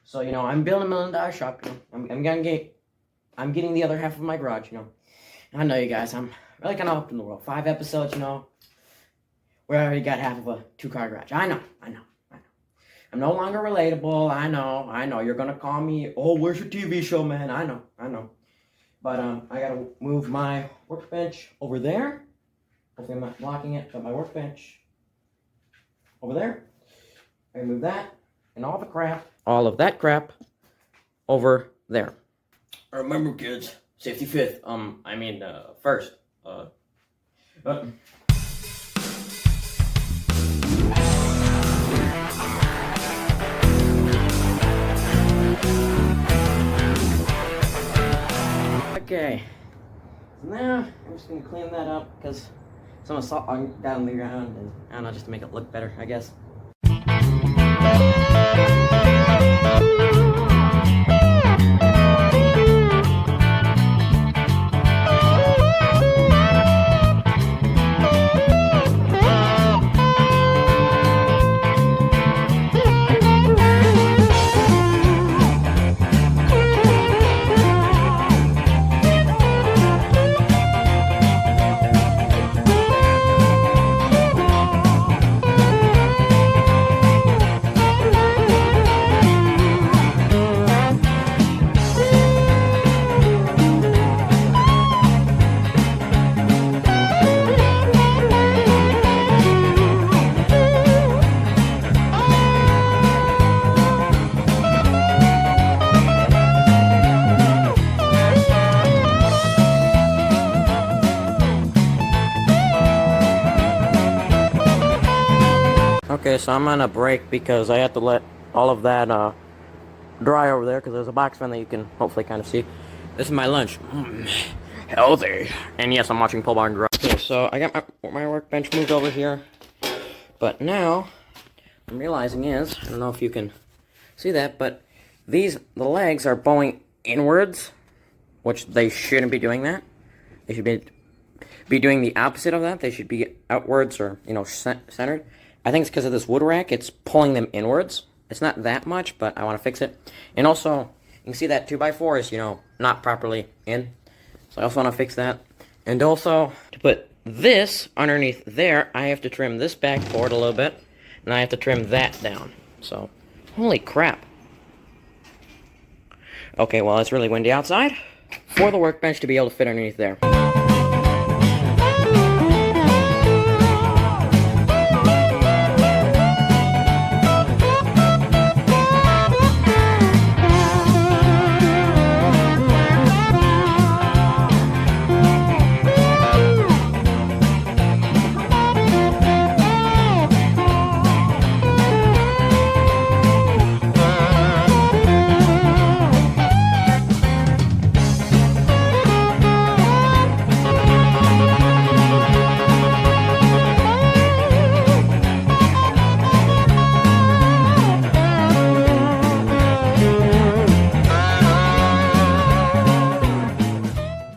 So, I'm building $1 million shop, I'm getting the other half of my garage, I know you guys, I'm really kind of up in the world. 5 episodes, we already got half of a 2-car garage. I know. I'm no longer relatable. I know. You're gonna call me, oh, where's your TV show, man? I know. But I gotta move my workbench over there. Hopefully I'm not blocking it, but my workbench over there. I move that and all of that crap over there. Remember, kids, safety fifth. First. Okay, now I'm just gonna clean that up because some salt got on the ground, and I don't know, just to make it look better, I guess. Okay, so I'm on a break because I have to let all of that dry over there because there's a box fan that you can hopefully kind of see. This is my lunch. Healthy. And yes, I'm watching Pole Barn Garage. Okay, so I got my workbench moved over here. But now, what I'm realizing is, I don't know if you can see that, but the legs are bowing inwards, which they shouldn't be doing that. They should be doing the opposite of that. They should be outwards or, centered. I think it's because of this wood rack. It's pulling them inwards. It's not that much, but I want to fix it. And also, you can see that 2x4 is, not properly in. So I also want to fix that. And also, to put this underneath there, I have to trim this back forward a little bit. And I have to trim that down. So, holy crap. Okay, well, it's really windy outside for the workbench to be able to fit underneath there.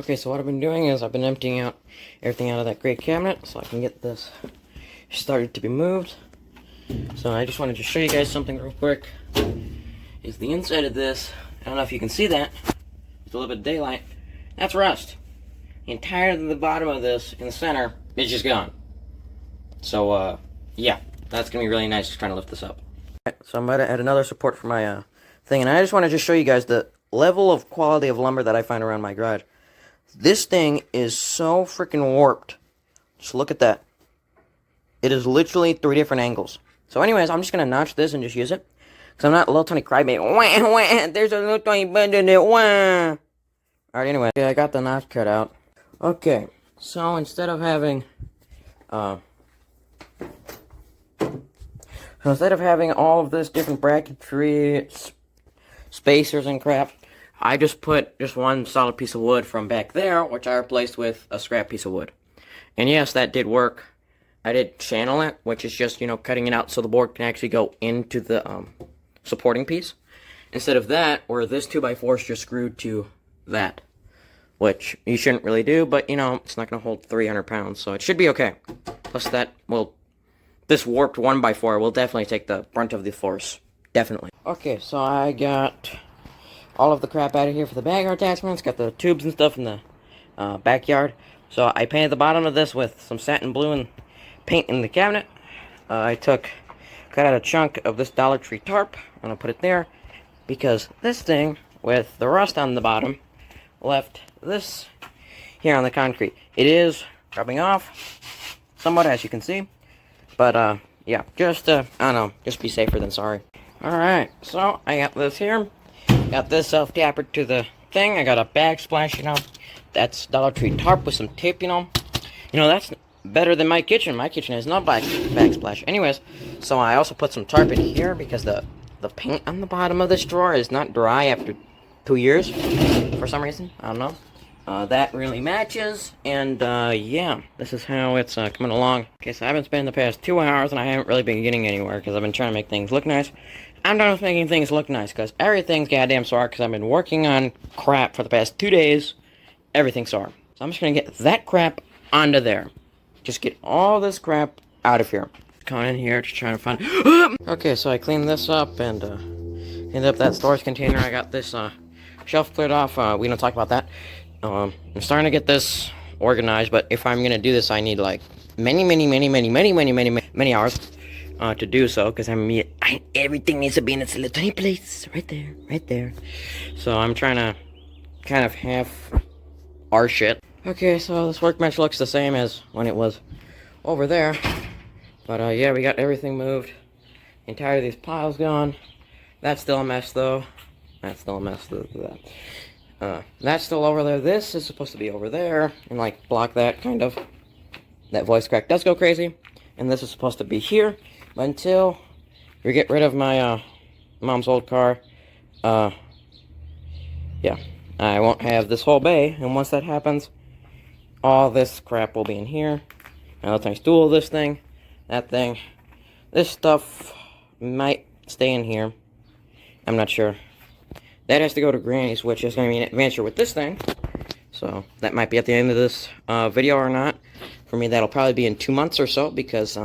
Okay, so what I've been doing is I've been emptying out everything out of that gray cabinet so I can get this started to be moved. So I just wanted to show you guys something real quick. Is the inside of this. I don't know if you can see that. It's a little bit of daylight. That's rust. The entire of the bottom of this in the center is just gone. So, yeah, that's going to be really nice just trying to lift this up. Right, so I'm about to add another support for my thing, and I just want to show you guys the level of quality of lumber that I find around my garage. This thing is so freaking warped. Just look at that. It is literally 3 different angles. So anyways, I'm just going to notch this and just use it. Because I'm not a little tiny crybaby. Wah, wah, there's a little tiny bend in it. Wah. Alright, anyway. Okay, I got the notch cut out. Okay, so instead of having all of this different bracketry, spacers and crap, I just put just one solid piece of wood from back there, which I replaced with a scrap piece of wood. And yes, that did work. I did channel it, which is just, cutting it out so the board can actually go into the supporting piece. Instead of that, where this 2x4 is just screwed to that. Which you shouldn't really do, but, it's not going to hold 300 pounds, so it should be okay. Plus this warped 1x4 will definitely take the brunt of the force definitely. Okay, so I got all of the crap out of here for the bagger attachments. Got the tubes and stuff in the backyard. So I painted the bottom of this with some satin blue and paint in the cabinet. I cut out a chunk of this Dollar Tree tarp. I'm gonna put it there because this thing with the rust on the bottom left this here on the concrete. It is rubbing off somewhat, as you can see, but yeah, just I don't know, just be safer than sorry. Alright, so I got this here. Got this self-tapper to the thing. I got a backsplash, you know. That's Dollar Tree tarp with some tape, you know. You know, that's better than my kitchen. My kitchen has no backsplash. Anyways, so I also put some tarp in here because the paint on the bottom of this drawer is not dry after 2 years for some reason. I don't know. That really matches, and yeah, this is how it's coming along. Okay, so I've been spending the past 2 hours, and I haven't really been getting anywhere because I've been trying to make things look nice. I'm done with making things look nice because everything's goddamn sore because I've been working on crap for the past 2 days. Everything's sore. So I'm just gonna get that crap onto there. Just get all this crap out of here. Coming in here, just trying to find. Okay, so I cleaned this up and cleaned up that storage container. I got this shelf cleared off. We don't talk about that. I'm starting to get this organized, but if I'm gonna do this, I need like many hours to do so, because everything needs to be in its little tiny place, right there. So I'm trying to kind of have our shit. Okay, so this workbench looks the same as when it was over there, but yeah, we got everything moved. The entire of these piles gone. That's still a mess though. That's still a mess. That's still over there. This is supposed to be over there and like block that kind of. That voice crack does go crazy, and this is supposed to be here. But until we get rid of my mom's old car, yeah, I won't have this whole bay. And once that happens, all this crap will be in here. Another tiny stool, this thing, that thing, this stuff might stay in here. I'm not sure. That has to go to Granny's, which is going to be an adventure with this thing. So that might be at the end of this video or not. For me, that'll probably be in 2 months or so, because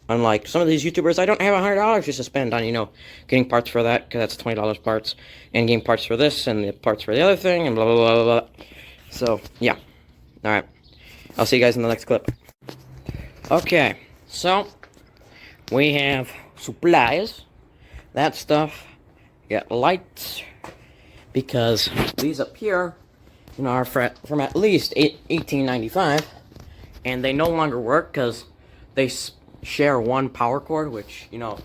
unlike some of these YouTubers, I don't have $100 just to spend on, you know, getting parts for that, because that's $20 parts, and getting parts for this, and the parts for the other thing, and blah, blah, blah, blah, blah. So, yeah. Alright. I'll see you guys in the next clip. Okay. So, we have supplies. That stuff. We got lights. Because these up here, you know, are from at least 1895, and they no longer work because they share one power cord, which, you know,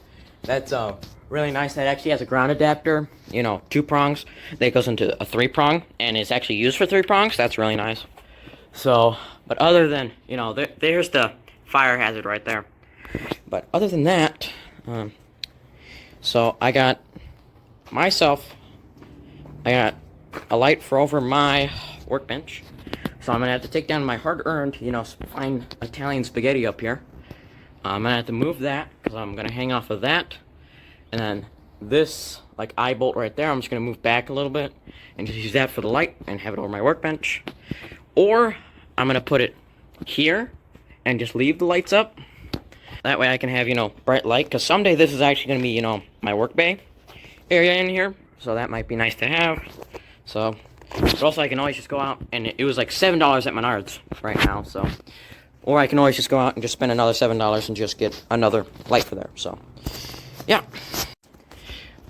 that's really nice. That actually has a ground adapter, you know, 2 prongs that goes into a 3-prong, and is actually used for 3 prongs. That's really nice. So, but other than, you know, there's the fire hazard right there. But other than that, so I got a light for over my workbench. So I'm gonna have to take down my hard-earned, you know, fine Italian spaghetti up here. I'm gonna have to move that because I'm gonna hang off of that, and then this like eye bolt right there, I'm just gonna move back a little bit and just use that for the light and have it over my workbench. Or I'm gonna put it here and just leave the lights up. That way I can have, you know, bright light, because someday this is actually gonna be, you know, my work bay area in here. So that might be nice to have. So, but also I can always just go out, and it was like $7 at Menards right now, so. Or I can always just go out and just spend another $7 and just get another light for there, so. Yeah.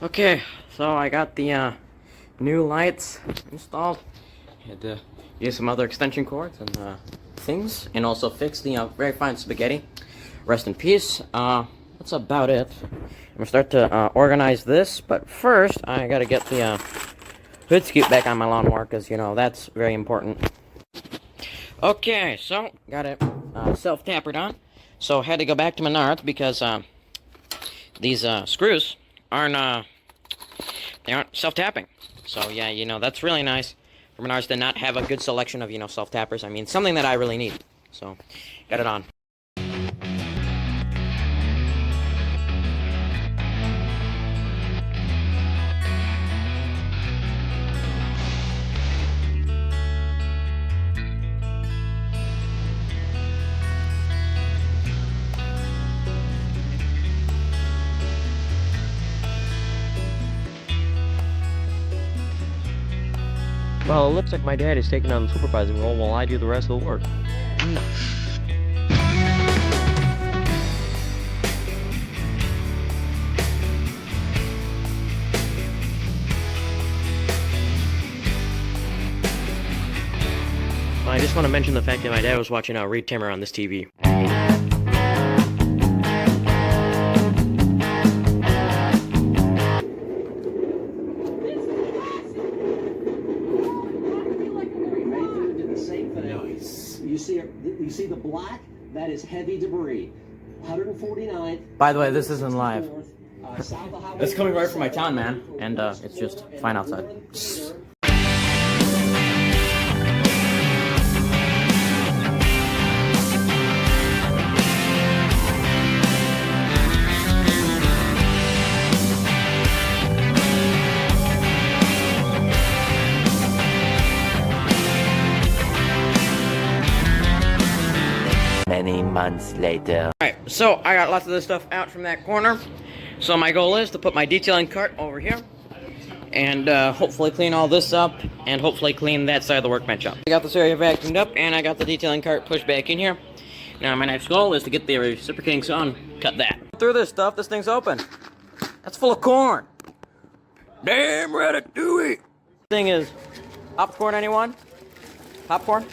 Okay, so I got the new lights installed. Had to use some other extension cords and things, and also fix the very fine spaghetti. Rest in peace. That's about it. I'm gonna start to organize this, but first I gotta get the hood scoop back on my lawnmower, because, you know, that's very important. Okay, so got it self-tappered on. So had to go back to Menards because these screws aren't they aren't self-tapping. So yeah, you know, that's really nice for Menards to not have a good selection of, you know, self-tappers. I mean, something that I really need. So got it on. Well, it looks like my dad is taking on the supervising role while I do the rest of the work. No. I just want to mention the fact that my dad was watching Reed Timmer on this TV. You see the black? That is heavy debris. 149. By the way, this isn't live. It's coming right from my town, man, and it's just fine outside. Many months later. Alright, so I got lots of this stuff out from that corner. So my goal is to put my detailing cart over here. And hopefully clean all this up. And hopefully clean that side of the workbench up. I got this area vacuumed up and I got the detailing cart pushed back in here. Now my next goal is to get the reciprocating saw and cut that. Through this stuff, this thing's open. That's full of corn. Damn ratatouille. Thing is, popcorn, anyone? Popcorn?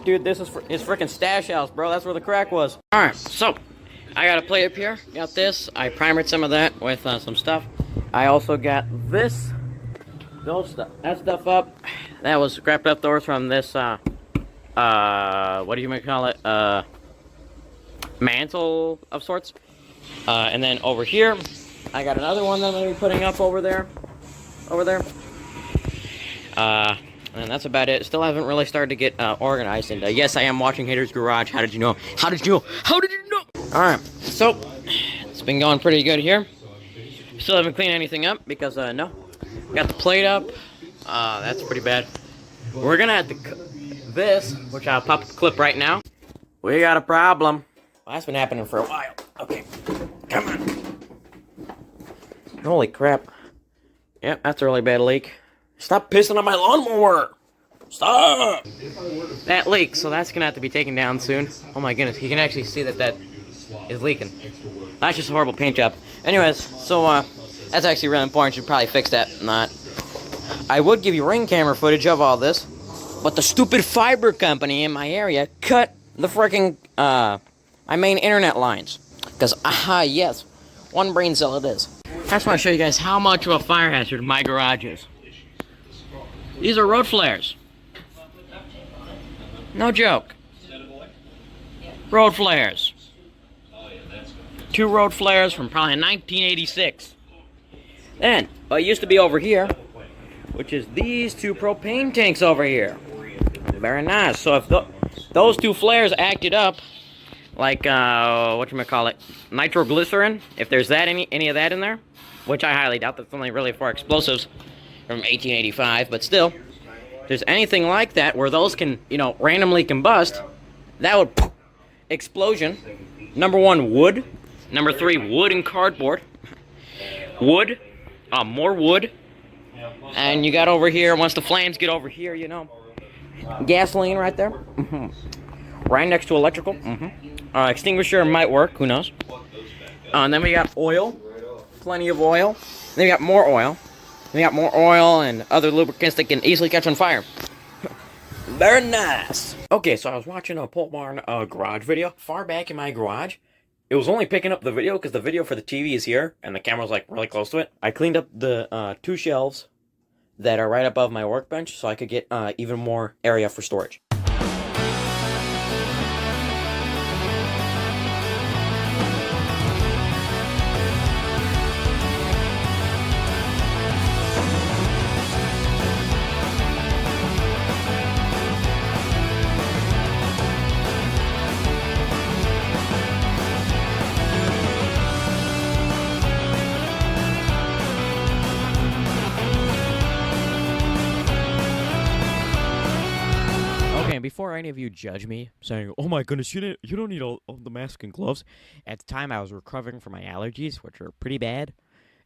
Dude, this is his freaking stash house, bro. That's where the crack was. Alright, so I got a plate up here. Got this. I primered some of that with some stuff. I also got this. That stuff up. That was scrapped leftovers from this, what do you call it? Mantle of sorts. And then over here, I got another one that I'm going to be putting up over there. And that's about it. Still haven't really started to get organized. And yes, I am watching Hater's Garage. How did you know? How did you know? How did you know? Alright, so it's been going pretty good here. Still haven't cleaned anything up because, no. Got the plate up. That's pretty bad. We're gonna have to this, which I'll pop the clip right now. We got a problem. Well, that's been happening for a while. Okay, come on. Holy crap. Yep, that's a really bad leak. Stop pissing on my lawnmower! Stop! That leaks, so that's gonna have to be taken down soon. Oh my goodness, you can actually see that is leaking. That's just a horrible paint job. Anyways, so that's actually really important. You should probably fix that. Not. I would give you ring camera footage of all this, but the stupid fiber company in my area cut the freaking my main internet lines. Because yes, one brain cell it is. I just want to show you guys how much of a fire hazard my garage is. These are road flares. No joke. Road flares. 2 road flares from probably 1986. Then, what used to be over here, which is these 2 propane tanks over here. Very nice. So if those 2 flares acted up, like, whatchamacallit, nitroglycerin, if there's that any of that in there, which I highly doubt, that's only really for explosives from 1885, but still, if there's anything like that where those can, randomly combust, that would explosion. Number 1, wood. Number 3, wood and cardboard. Wood, more wood. And you got over here, once the flames get over here, gasoline right there. Right next to electrical. Extinguisher might work, who knows. And then we got oil, plenty of oil. Then we got more oil. We got more oil and other lubricants that can easily catch on fire. Very nice. Okay, so I was watching a pole barn garage video far back in my garage. It was only picking up the video because the video for the TV is here and the camera's like really close to it. I cleaned up the 2 shelves that are right above my workbench so I could get even more area for storage. Before any of you judge me, saying, "Oh my goodness, you don't need all the mask and gloves," at the time I was recovering from my allergies, which are pretty bad,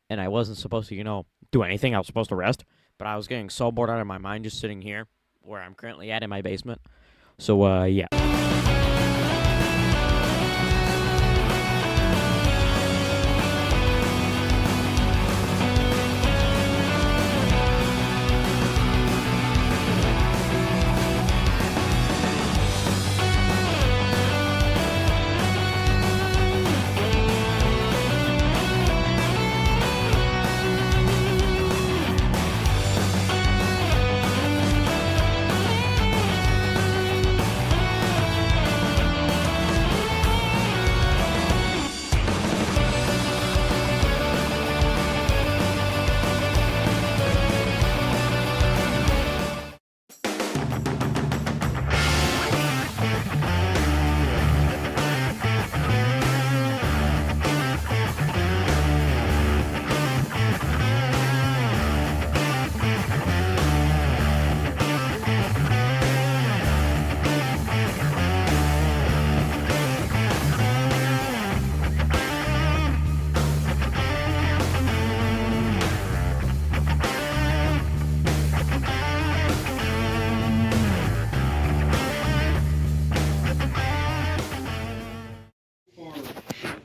and I wasn't supposed to, do anything. I was supposed to rest. but I was getting so bored out of my mind just sitting here, where I'm currently at in my basement. So, yeah.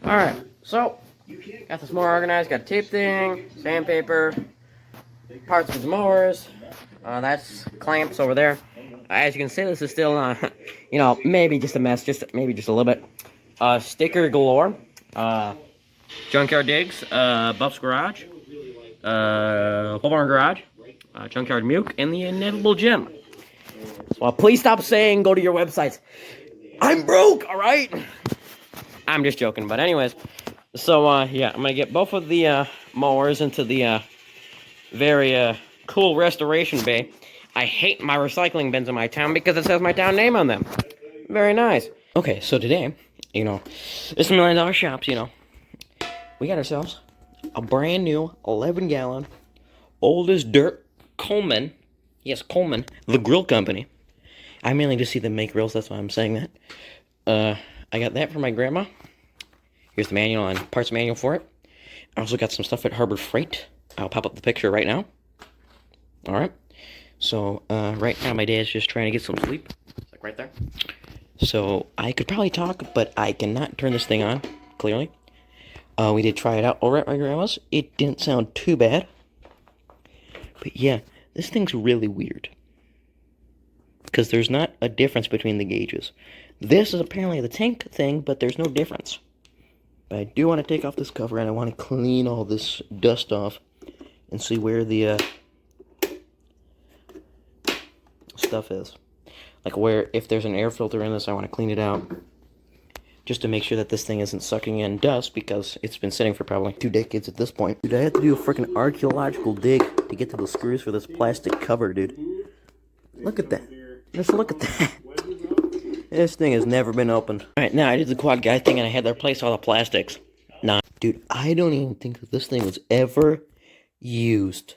Alright, so, got this more organized, got a tape thing, sandpaper, parts of the mowers, that's clamps over there. As you can see, this is still, you know, maybe just a mess, maybe just a little bit. Sticker galore, Junkyard Digs, Buff's Garage, Pole Barn Garage, Junkyard Muke, and the Inevitable Gym. So please stop saying go to your websites. I'm broke, alright? I'm just joking, but anyways, so, yeah, I'm gonna get both of the, mowers into the, very, cool restoration bay. I hate my recycling bins in my town because it says my town name on them. Very nice. Okay, so today, you know, this $1 million shops, you know, we got ourselves a brand new 11-gallon, old as dirt Coleman, yes, Coleman, the grill company. I mainly just see them make grills, that's why I'm saying that. I got that for my grandma. Here's the manual and parts manual for it. I also got some stuff at Harbor Freight. I'll pop up the picture right now. Alright. So, right now my dad's just trying to get some sleep. It's like right there. So, I could probably talk, but I cannot turn this thing on, clearly. We did try it out over at my grandma's. It didn't sound too bad. But yeah, this thing's really weird. Because there's not a difference between the gauges. This is apparently the tank thing, but there's no difference. But I do want to take off this cover, and I want to clean all this dust off and see where the stuff is. Like where, if there's an air filter in this, I want to clean it out. Just to make sure that this thing isn't sucking in dust, because it's been sitting for probably 2 decades at this point. Dude, I had to do a freaking archaeological dig to get to the screws for this plastic cover, dude. Look at that. Just look at that. This thing has never been opened. Alright, now I did the quad guy thing and I had to replace all the plastics. Nah, dude, I don't even think that this thing was ever used.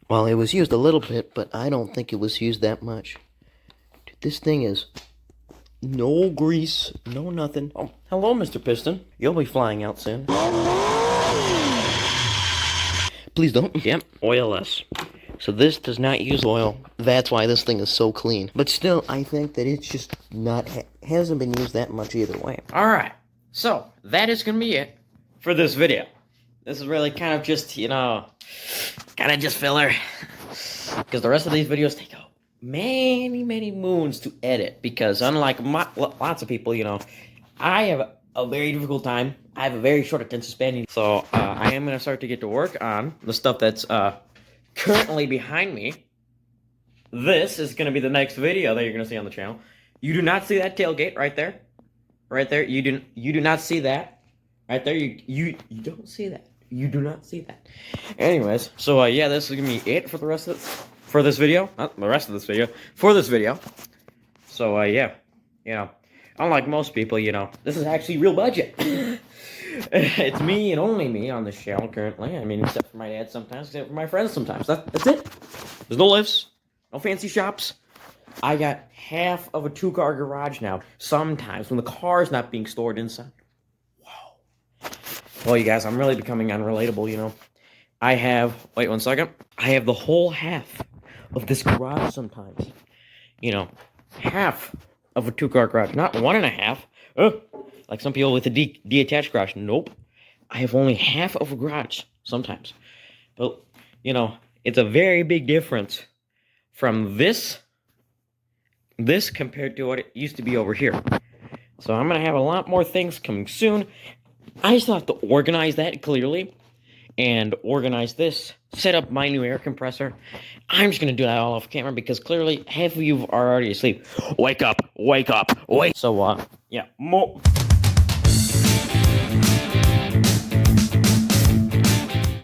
Well, it was used a little bit, but I don't think it was used that much. Dude, this thing is no grease, no nothing. Oh, hello, Mr. Piston. You'll be flying out soon. Please don't. Yep, oilless. So this does not use oil. That's why this thing is so clean. But still, I think that it's just not, hasn't been used that much either way. Alright, so that is going to be it for this video. This is really kind of just, you know, kind of just filler. Because the rest of these videos take many, many moons to edit. Because unlike lots of people, you know, I have a very difficult time. I have a very short attention span. So I am going to start to get to work on the stuff that's currently behind me. This is going to be the next video that you're going to see on the channel. You do not see that tailgate right there. Right there. You do not see that. Right there. You don't see that. You do not see that. Anyways, so yeah, this is going to be it for the rest of this video. Not the rest of this video. For this video. So yeah, you know, unlike most people, you know, this is actually real budget. It's me and only me on this channel currently. I mean, except for my dad sometimes, except for my friends sometimes. That's it. There's no lifts, no fancy shops. I got half of a 2-car garage now. Sometimes when the car's not being stored inside. Wow. Well, you guys, I'm really becoming unrelatable, you know. I have, wait 1 second. I have the whole half of this garage sometimes. You know, half of a 2-car garage, not 1.5. Like some people with a detached garage. Nope. I have only half of a garage sometimes. But, you know, it's a very big difference from this compared to what it used to be over here. So I'm going to have a lot more things coming soon. I just have to organize that clearly and organize this, set up my new air compressor. I'm just going to do that all off camera because clearly half of you are already asleep. Wake up, wake up, wake. So, yeah, more.